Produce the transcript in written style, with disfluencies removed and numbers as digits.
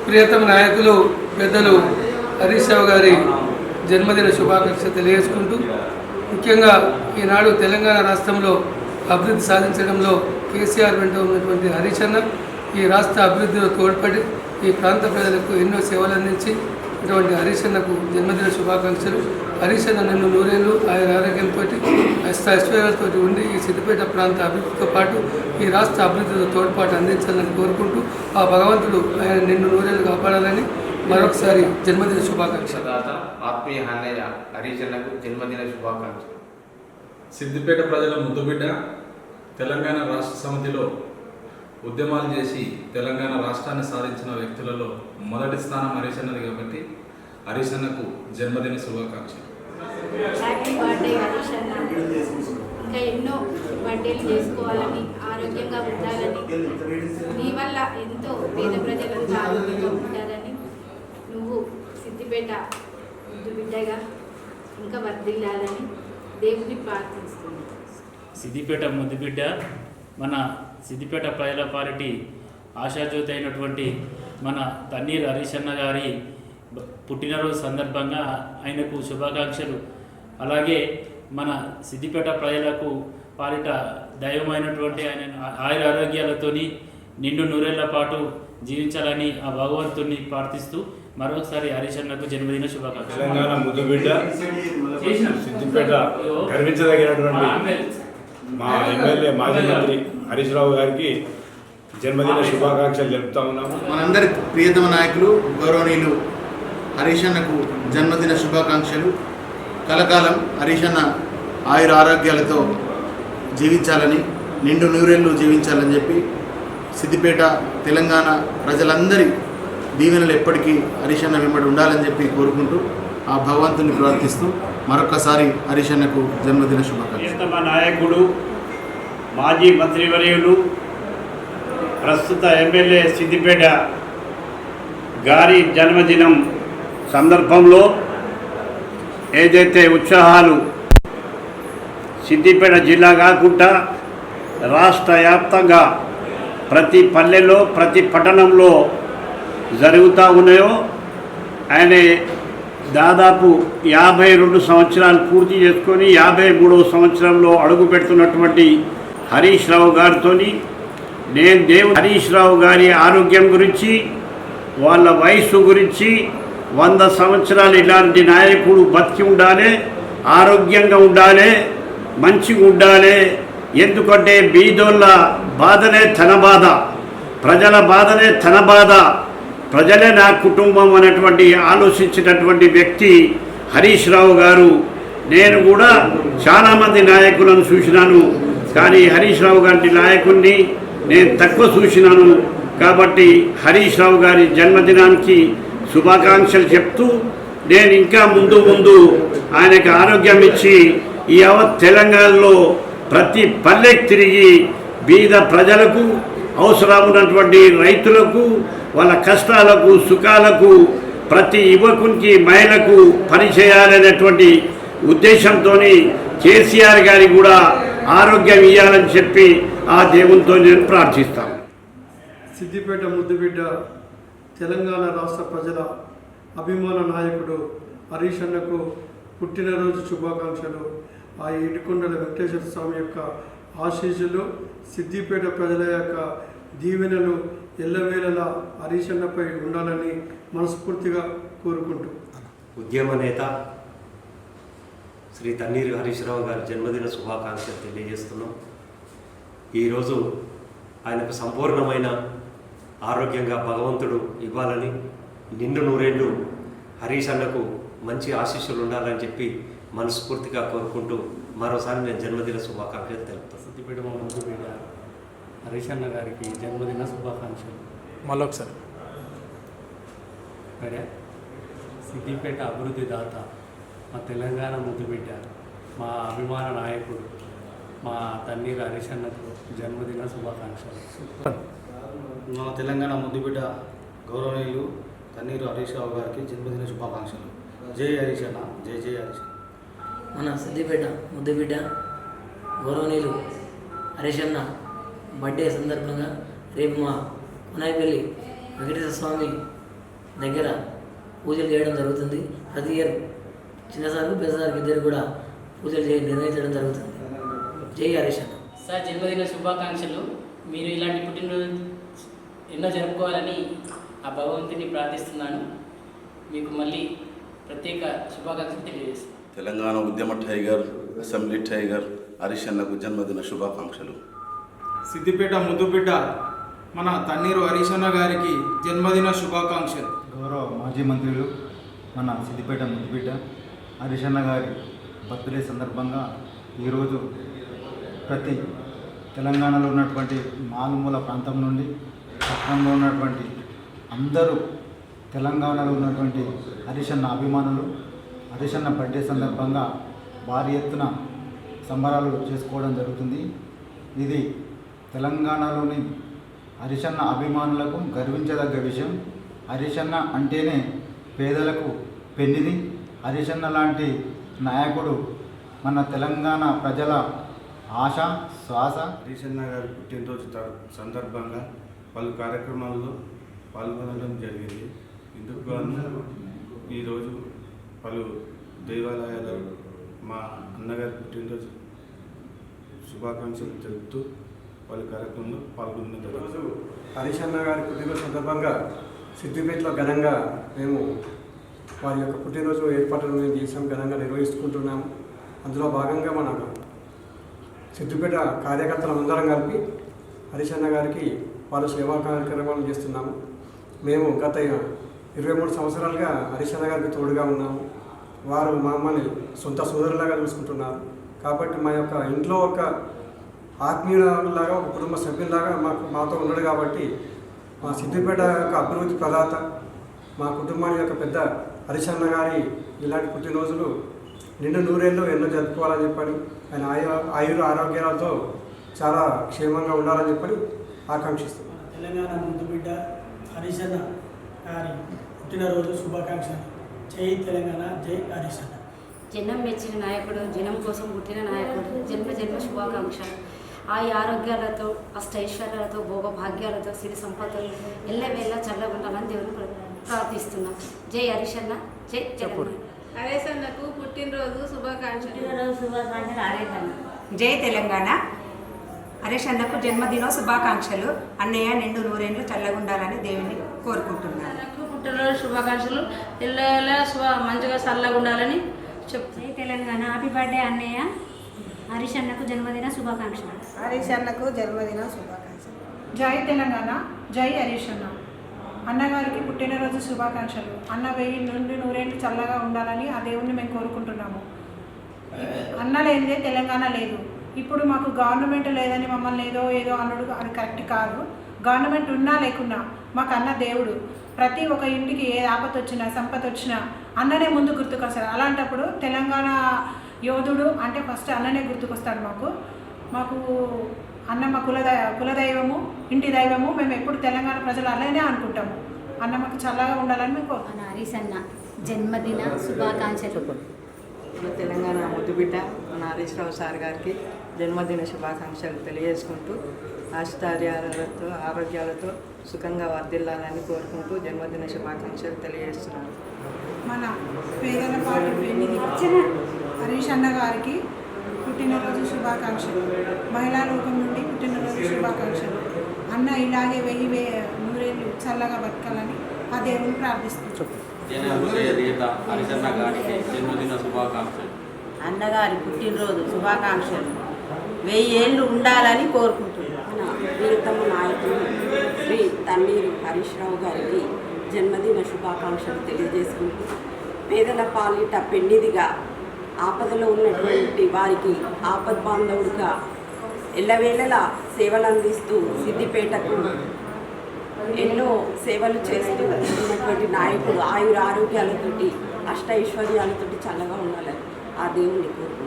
ప్రియతమ నాయకులు పెద్దలు హరీష్ రావు గారి జన్మదిన శుభాకాంక్షలు తెలియజేసుకుంటూ, ముఖ్యంగా ఈనాడు తెలంగాణ రాష్ట్రంలో అభివృద్ధి సాధించడంలో కేసీఆర్ వెంట ఉన్నటువంటి హరీష్ అన్న ఈ రాష్ట్ర అభివృద్ధిలో తోడ్పడి ఈ ప్రాంత ప్రజలకు ఎన్నో సేవలు అందించి ఇటువంటి హరీష్ అన్నకు జన్మదిన శుభాకాంక్షలు. హరీష్ అన్న నిన్ను నూరేళ్ళు ఆయన ఆరోగ్యంతో ఐశ్వర్యాలతో ఉండి ఈ సిద్దిపేట ప్రాంత అభివృద్ధితో పాటు ఈ రాష్ట్ర అభివృద్ధిలో తోడ్పాటు అందించాలని కోరుకుంటూ ఆ భగవంతుడు ఆయన నిన్ను నూరేళ్ళు కాపాడాలని మరొకసారి జన్మదిన శుభాకాంక్షలు. ఆత్మీయ అన్నయ్య హరీష్ అన్నకు జన్మదిన శుభాకాంక్షలు. సిద్దిపేట ప్రజల ముద్దుబిడ్డ, తెలంగాణ రాష్ట్ర సమితిలో ఉద్యమాలు చేసి తెలంగాణ రాష్ట్రాన్ని సాధించిన వ్యక్తులలో మొదటి స్థానం హరీష్ అన్నది కాబట్టి హరీష్ అన్నకు జన్మదిన శుభాకాంక్షలు. హ్యాపీ బర్త్డే హరీష్ అన్న. ఇంకా ఎన్నో బర్త్డేలు చేసుకోవాలని, ఆరోగ్యంగా ఉండాలని, నీ వల్ల ఎంతో పేద ప్రజలంతా ఆరోగ్యంగా ఉంటారని, నువ్వు సిద్దిపేట ముద్దు బిడ్డగా ఇంకా వర్ధిల్లాలని దేవుని ప్రార్థిస్తున్నాను. సిద్దిపేట ముద్దుబిడ్డ, మన సిద్దిపేట ప్రజల పార్టీ ఆశాజ్యోతి అయినటువంటి మన తన్నీర్ హరీష్ అన్న గారి పుట్టినరోజు సందర్భంగా ఆయనకు శుభాకాంక్షలు. అలాగే మన సిద్దిపేట ప్రజలకు పాలిట దైవమైనటువంటి ఆయన ఆయుర ఆరోగ్యాలతోని నిండు నూరేళ్ల పాటు జీవించాలని ఆ భగవంతుని ప్రార్థిస్తూ మరొకసారి హరీష్ అన్నకు జన్మదిన శుభాకాంక్షలు. తెలంగాణ ముద్దుబిడ్డ, సిద్దిపేట గర్వించదగినటువంటి మా ఎమ్మెల్యే మాజీ మంత్రి హరీష్ రావు గారికి జన్మదిన శుభాకాంక్షలు తెలుపుతా ఉన్నాము. మనందరి ప్రియతమ నాయకులు గౌరవనీయులు హరీష్ అన్నకు జన్మదిన శుభాకాంక్షలు. కలకాలం హరీష్ అన్న ఆయుర ఆరోగ్యాలతో జీవించాలని, నిండు నూరేళ్ళు జీవించాలని చెప్పి సిద్దిపేట తెలంగాణ ప్రజలందరి దీవెనలు ఎప్పటికీ హరీష్ అన్న వెంబడి ఉండాలని చెప్పి కోరుకుంటూ ఆ భగవంతుని ప్రార్థిస్తూ మరొకసారి హరీష్ అన్నకు జన్మదిన శుభాకాంక్షలు. నాయకుడు, మాజీ మంత్రివర్యులు, ప్రస్తుత ఎమ్మెల్యే సిద్దిపేట గారి జన్మదినం సందర్భంలో ఏదైతే ఉత్సాహాలు సిద్దిపేట జిల్లా కాకుండా రాష్ట్ర వ్యాప్తంగా ప్రతి పల్లెలో ప్రతి పట్టణంలో జరుగుతూ ఉన్నాయో, ఆయన దాదాపు 52 సంవత్సరాలు పూర్తి చేసుకొని 53వ సంవత్సరంలో అడుగు పెడుతున్నటువంటి హరీష్ రావు గారితో నేను హరీష్ రావు గారి ఆరోగ్యం గురించి, వాళ్ళ వయస్సు గురించి, 100 సంవత్సరాలు ఇలాంటి నాయకుడు బతికి ఉండాలి, ఆరోగ్యంగా ఉండాలి, మంచిగా ఉండాలి. ఎందుకంటే బీదోళ్ళ బాధనే తన బాధ, ప్రజల బాధనే తన బాధ, ప్రజలే నా కుటుంబం అనేటువంటి ఆలోచించినటువంటి వ్యక్తి హరీష్ రావు గారు. నేను కూడా చాలామంది నాయకులను చూసినాను, కానీ హరీష్ రావు గారి నాయకుడిని నేను తక్కువ చూసినాను. కాబట్టి హరీష్ రావు గారి జన్మదినానికి శుభాకాంక్షలు చెప్తూ, నేను ఇంకా ముందు ముందు ఆయనకు ఆరోగ్యం ఇచ్చి ఈ తెలంగాణలో ప్రతి పల్లెకి తిరిగి బీద ప్రజలకు, అవసరం ఉన్నటువంటి రైతులకు, వాళ్ళ కష్టాలకు సుఖాలకు, ప్రతి యువకునికి మహిళకు పనిచేయాలనేటువంటి ఉద్దేశంతో కేసీఆర్ గారికి కూడా ఆరోగ్యం ఇవ్వాలని చెప్పి ఆ దేవునితో నేను ప్రార్థిస్తాను. సిద్దిపేట ముద్దుబిడ్డ, తెలంగాణ రాష్ట్ర ప్రజల అభిమాన నాయకుడు హరీష్ అన్నకు పుట్టినరోజు శుభాకాంక్షలు. ఆ ఏడుకొండల వెంకటేశ్వర స్వామి యొక్క ఆశీస్సులు, సిద్దిపేట ప్రజల యొక్క దీవెనలు ఎల్లవేళలా హరీష్ అన్నపై ఉండాలని మనస్ఫూర్తిగా కోరుకుంటూ ఉద్యమ నేత శ్రీ తన్నీరు హరీష్ రావు గారి జన్మదిన శుభాకాంక్షలు తెలియజేస్తున్నాం. ఈరోజు ఆయనకు సంపూర్ణమైన ఆరోగ్యంగా భగవంతుడు ఇవ్వాలని, నిండు నూరేళ్ళు హరీష్ అన్నకు మంచి ఆశీస్సులు ఉండాలని చెప్పి మనస్ఫూర్తిగా కోరుకుంటూ మరోసారి నేను జన్మదిన శుభాకాంక్షలు తెలుపుతాను. సిద్దిపేట ముద్దుబిడ్డ హరీష్ అన్న గారికి జన్మదిన శుభాకాంక్షలు. మళ్ళొకసారి సరే, సిద్దిపేట అభివృద్ధి దాత, మా తెలంగాణ ముద్దుబిడ్డ, మా అభిమాన నాయకుడు మా తన్నీరు హరీష్ అన్నకు జన్మదిన శుభాకాంక్షలు. మా తెలంగాణ ముద్దుబిడ్డ గౌరవనీయులు తన్నీరు హరీష్ రావు గారికి జన్మదిన శుభాకాంక్షలు. జై హరీష్ అన్న, జై జై హరీష్. మన సిద్దిపేట ముద్దుబిడ్డ గౌరవనీయులు హరీష్ అన్న బర్త్డే సందర్భంగా రేపు మా కొనాయిపల్లి వెంకటేశ్వర స్వామి దగ్గర పూజలు చేయడం జరుగుతుంది. ప్రతి ఇయర్ చిన్నసారికి పెద్దసారికి ఇద్దరు కూడా పూజలు నిర్వహించడం జరుగుతుంది. జై హరీష్ అన్న. సార్ జన్మదిన శుభాకాంక్షలు. మీరు ఇలాంటి పుట్టినరోజు ఎన్నో జరుపుకోవాలని ఆ భగవంతుని ప్రార్థిస్తున్నాను. మీకు మళ్ళీ ప్రత్యేక శుభాకాంక్షలు తెలియజేస్తాను. తెలంగాణ ఉద్యమ టైగర్, అసెంబ్లీ టైగర్ హరీష్ అన్నకు జన్మదిన శుభాకాంక్షలు. సిద్దిపేట ముద్దుబిడ్డ మన తన్నీరు హరీష్ అన్న గారికి జన్మదిన శుభాకాంక్షలు. గౌరవ మాజీ మంత్రులు మన సిద్దిపేట ముద్దుబిడ్డ హరీష్ అన్న గారి బర్త్డే సందర్భంగా ఈరోజు ప్రతి తెలంగాణలో ఉన్నటువంటి మారుమూల ప్రాంతం నుండి పట్టణంలో ఉన్నటువంటి అందరూ తెలంగాణలో ఉన్నటువంటి హరీష్ అన్న అభిమానులు హరీష్ అన్న బర్త్డే సందర్భంగా భారీ ఎత్తున సంబరాలు చేసుకోవడం జరుగుతుంది. ఇది తెలంగాణలోని హరీష్ అన్న అభిమానులకు గర్వించదగ్గ విషయం. హరీష్ అన్న అంటేనే పేదలకు పెన్నిది. హరీష్ అన్న లాంటి నాయకుడు మన తెలంగాణ ప్రజల ఆశ శ్వాస. హరీష్ అన్న గారి పుట్టినరోజు సందర్భంగా పలు కార్యక్రమాల్లో పాల్గొనడం జరిగింది. ఇందుకు గాను ఈరోజు పలు దేవాలయాలు మా అన్నగారి పుట్టినరోజు శుభాకాంక్షలు తెలుపుతూ పలు కార్యక్రమంలో పాల్గొనడం జరిగింది. హరీష్ అన్న గారి పుట్టినరోజు సందర్భంగా సిద్దిపేటలో ఘనంగా మేము వారి యొక్క పుట్టినరోజు ఏర్పాట్లను మేము చేసాం, ఘనంగా నిర్వహించుకుంటున్నాము. అందులో భాగంగా మన సిద్దిపేట కార్యకర్తలందరం కలిపి హరీష్ అన్న గారికి వారు సేవా కార్యక్రమాలు చేస్తున్నాము. మేము గత 23 సంవత్సరాలుగా హరీష్ అన్న గారికి తోడుగా ఉన్నాము. వారు మమ్మల్ని సొంత సోదరులాగా చూసుకుంటున్నారు. కాబట్టి మా యొక్క ఇంట్లో ఒక ఆత్మీయులాగా, ఒక కుటుంబ సభ్యులాగా మాతో ఉన్నాడు. కాబట్టి మా సిద్దిపేట యొక్క అభివృద్ధి ప్రదాత, మా కుటుంబాన్ని యొక్క పెద్ద హరీష్ అన్న గారి ఇలాంటి పుట్టినరోజులు నిండు నూరేళ్ళు ఎన్నో జరుపుకోవాలని చెప్పని, ఆయన ఆయుర ఆరోగ్యాలతో చాలా క్షేమంగా ఉండాలని చెప్పని ఆకాంక్షిస్తున్నాం. తెలంగాణ ముద్దుబిడ్డ హరీష్ అన్న గారి పుట్టినరోజు శుభాకాంక్షలు. జై తెలంగాణ, జై హరీష్ అన్న. జనం మెచ్చిన నాయకుడు, జనం కోసం పుట్టిన నాయకుడు, జన్మ శుభాకాంక్షలు. ఆరోగ్యాలతో, అష్టైశ్వర్యాలతో, భోగభాగ్యాలతో, సిరి సంపదలు ఎల్లవేళ చల్లగుండాలని దేవుని ప్రార్థిస్తున్నాం. జై హరీష్ అన్న, జై తెలంగాణ. హరీష్ అన్నకు పుట్టినరోజు శుభాకాంక్షలు. జై తెలంగాణ. హరీష్ అన్నకు జన్మదిన శుభాకాంక్షలు. అన్నయ్య నిండు నూరేళ్ళు చల్లగుండాలని దేవుని కోరుకుంటున్నాను. పుట్టినరోజు శుభాకాంక్షలు. ఎల్ల మంచిగా చల్లగా ఉండాలని చెప్తాను. జై తెలంగాణ. హ్యాపీ బర్త్డే అన్నయ్య. హరీష్ అన్నకు జన్మదిన శుభాకాంక్షలు. హరీష్ అన్నకు జన్మదిన శుభాకాంక్షలు. జై తెలంగాణ, జై హరీష్ అన్న. అన్నగారికి పుట్టినరోజు శుభాకాంక్షలు. అన్న 1000 నుండి 100 చల్లగా ఉండాలని ఆ దేవుణ్ణి మేము కోరుకుంటున్నాము. అన్న లేనిదే తెలంగాణ లేదు. ఇప్పుడు మాకు గవర్నమెంట్ లేదని మమ్మల్ని ఏదో అనుడు అది కరెక్ట్ కాదు. గవర్నమెంట్ ఉన్నా లేకున్నా మాకు అన్న దేవుడు. ప్రతి ఒక్క ఇంటికి ఏ ఆపత వచ్చినా, సంపద వచ్చినా అన్ననే ముందు గుర్తుకొస్తాడు. అలాంటప్పుడు తెలంగాణ యోధుడు అంటే ఫస్ట్ అన్ననే గుర్తుకొస్తాడు. మాకు అన్న మా కులదైవము, ఇంటి దైవము. మేము ఎప్పుడు తెలంగాణ ప్రజలు అలానే అనుకుంటాము. అన్న మాకు చల్లగా ఉండాలని మేము కోరుకుంటున్నాం. హరీష్ అన్న జన్మదిన శుభాకాంక్షలు. తెలంగాణ ముద్దుబిడ్డ మన హరీష్ రావు సార్ గారికి జన్మదిన శుభాకాంక్షలు తెలియజేసుకుంటూ ఆరోగ్యాలతో సుఖంగా వర్ధిల్లాలని కోరుకుంటూ జన్మదిన శుభాకాంక్షలు తెలియజేస్తున్నాను. మన పేదలపాటి పెళ్లికి హరీష్ అన్న గారికి పుట్టినరోజు శుభాకాంక్షలు. మహిళా లోకం నుండి పుట్టినరోజు శుభాకాంక్షలు. అన్న ఇలాగే 1000 100 చల్లగా బతకాలని ఆ దేవుని ప్రార్థిస్తున్నాం. అన్నగారి పుట్టినరోజు శుభాకాంక్షలు. 1000 ఏళ్ళు ఉండాలని కోరుకుంటున్నాను. ప్రియతమ నాయకులు శ్రీ తన్నీరు హరీష్ రావు గారికి జన్మదిన శుభాకాంక్షలు తెలియజేసుకుంటూ పేదల పాలిట పెన్నిదిగా, ఆపదలో ఉన్నటువంటి వారికి ఆపద బాంధవుడిగా ఎల్లవేళలా సేవలు అందిస్తూ సిద్దిపేటకు ఎన్నో సేవలు చేస్తూ ఉన్నటువంటి నాయకుడు ఆయుర ఆరోగ్యాలతోటి, అష్టైశ్వర్యాలతోటి చల్లగా ఉండాలని ఆ దేవుణ్ణి కోరుకుంటున్నాను.